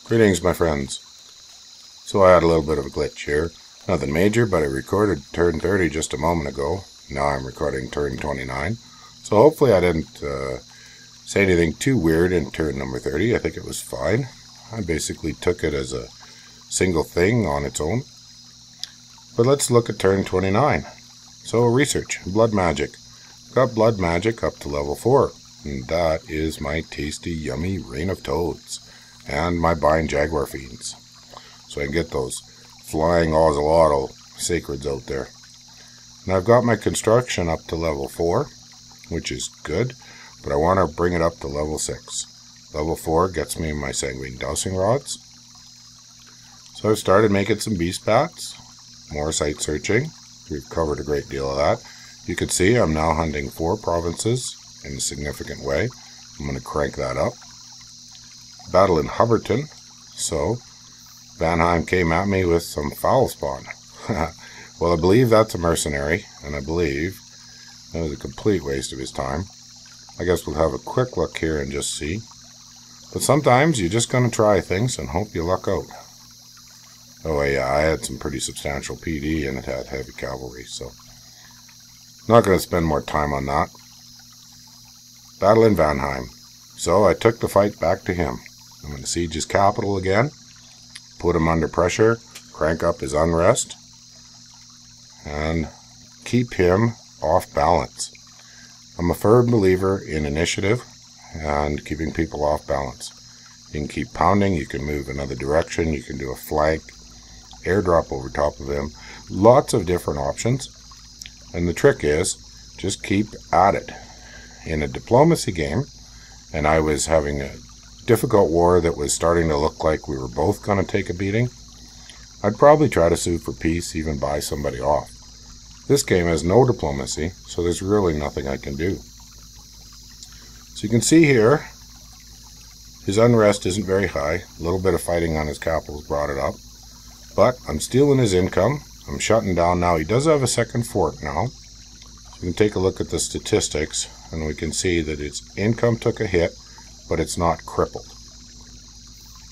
Greetings, my friends. So I had a little bit of a glitch here. Nothing major, but I recorded turn 30 just a moment ago. Now I'm recording turn 29. So hopefully I didn't say anything too weird in turn number 30. I think it was fine. I basically took it as a single thing on its own. But let's look at turn 29. So research, blood magic. Got blood magic up to level 4. And that is my tasty, yummy Rain of Toads. And my Bind Jaguar Fiends. So I can get those flying Ocelotl sacreds out there. And I've got my construction up to level 4, which is good, but I want to bring it up to level 6. Level 4 gets me my Sanguine Dowsing Rods. So I've started making some beast bats, more site searching. We've covered a great deal of that. You can see I'm now hunting 4 provinces in a significant way. I'm going to crank that up. Battle in Hubbardton. So Vanheim came at me with some foul spawn. Well, I believe that's a mercenary, and I believe that was a complete waste of his time. I guess we'll have a quick look here and just see. But sometimes you're just going to try things and hope you luck out. Oh yeah, I had some pretty substantial PD and it had heavy cavalry, so not going to spend more time on that. Battle in Vanheim. So I took the fight back to him. I'm going to siege his capital again, put him under pressure, crank up his unrest, and keep him off balance. I'm a firm believer in initiative and keeping people off balance. You can keep pounding, you can move another direction, you can do a flank, airdrop over top of him. Lots of different options. And the trick is, just keep at it. In a diplomacy game, and I was having a difficult war that was starting to look like we were both going to take a beating, I'd probably try to sue for peace, even buy somebody off. This game has no diplomacy, so there's really nothing I can do. So you can see here, his unrest isn't very high. A little bit of fighting on his capitals brought it up. But I'm stealing his income. I'm shutting down now. He does have a second fort now. So we can take a look at the statistics, and we can see that its income took a hit, but it's not crippled.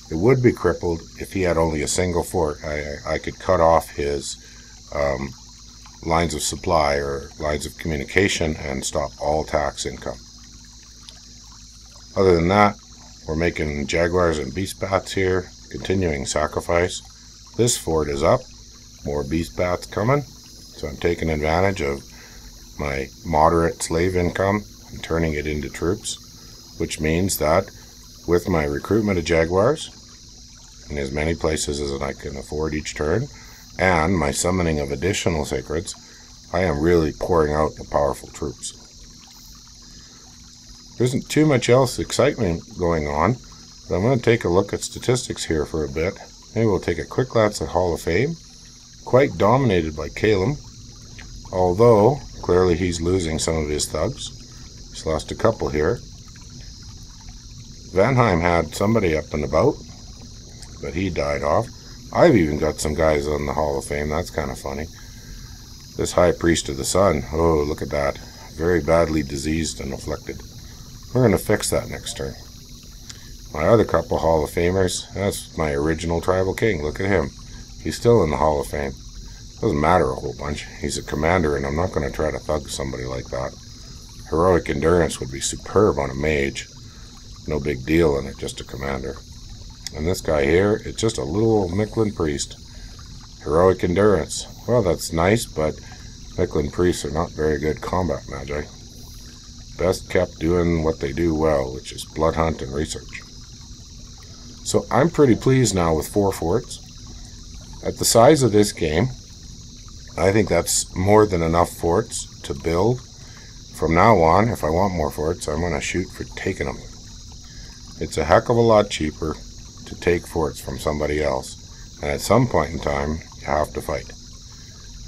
It would be crippled if he had only a single fort. I could cut off his lines of supply or lines of communication and stop all tax income. Other than that, we're making jaguars and beast bats here, continuing sacrifice. This fort is up, more beast bats coming, so I'm taking advantage of my moderate slave income and turning it into troops, which means that with my recruitment of jaguars in as many places as I can afford each turn, and my summoning of additional sacreds, I am really pouring out the powerful troops. There isn't too much else excitement going on, but I'm going to take a look at statistics here for a bit. Maybe we'll take a quick glance at Hall of Fame. Quite dominated by Calum, although clearly he's losing some of his thugs. He's lost a couple here. Vanheim had somebody up and about, but he died off. I've even got some guys on the Hall of Fame. That's kind of funny. This High Priest of the Sun, oh, look at that. Very badly diseased and afflicted. We're going to fix that next turn. My other couple Hall of Famers, that's my original Tribal King. Look at him. He's still in the Hall of Fame. Doesn't matter a whole bunch. He's a commander, and I'm not going to try to thug somebody like that. Heroic Endurance would be superb on a mage. No big deal in it, just a commander. And this guy here, it's just a little old Mictlan priest. Heroic Endurance. Well, that's nice, but Mictlan priests are not very good combat magi. Best kept doing what they do well, which is blood hunt and research. So I'm pretty pleased now with 4 forts. At the size of this game, I think that's more than enough forts to build. From now on, if I want more forts, I'm going to shoot for taking them. It's a heck of a lot cheaper to take forts from somebody else, and at some point in time, you have to fight.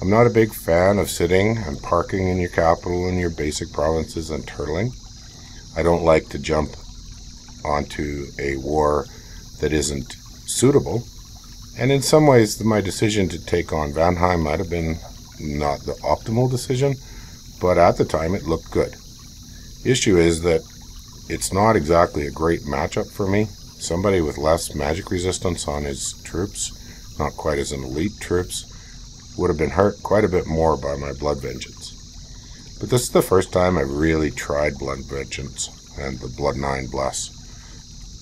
I'm not a big fan of sitting and parking in your capital in your basic provinces and turtling. I don't like to jump onto a war that isn't suitable, and in some ways my decision to take on Vanheim might have been not the optimal decision, but at the time it looked good. The issue is that it's not exactly a great matchup for me, somebody with less magic resistance on his troops, not quite as an elite troops, would have been hurt quite a bit more by my Blood Vengeance. But this is the first time I've really tried Blood Vengeance and the Blood 9 Bless.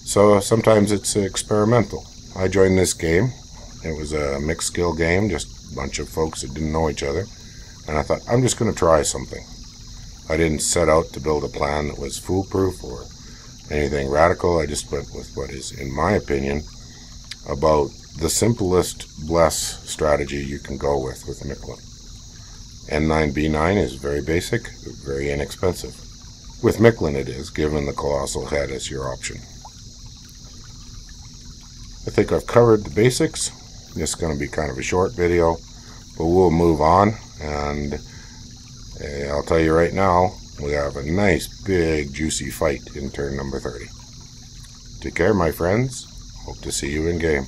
So sometimes it's experimental. I joined this game. It was a mixed skill game, just a bunch of folks that didn't know each other. And I thought, I'm just going to try something. I didn't set out to build a plan that was foolproof or anything radical. I just went with what is, in my opinion, about the simplest bless strategy you can go with Michelin. N9B9 is very basic, very inexpensive. With Michelin it is, given the Colossal Head as your option. I think I've covered the basics. This is going to be kind of a short video, but we'll move on, and I'll tell you right now, we have a nice big juicy fight in turn number 30. Take care, my friends. Hope to see you in game.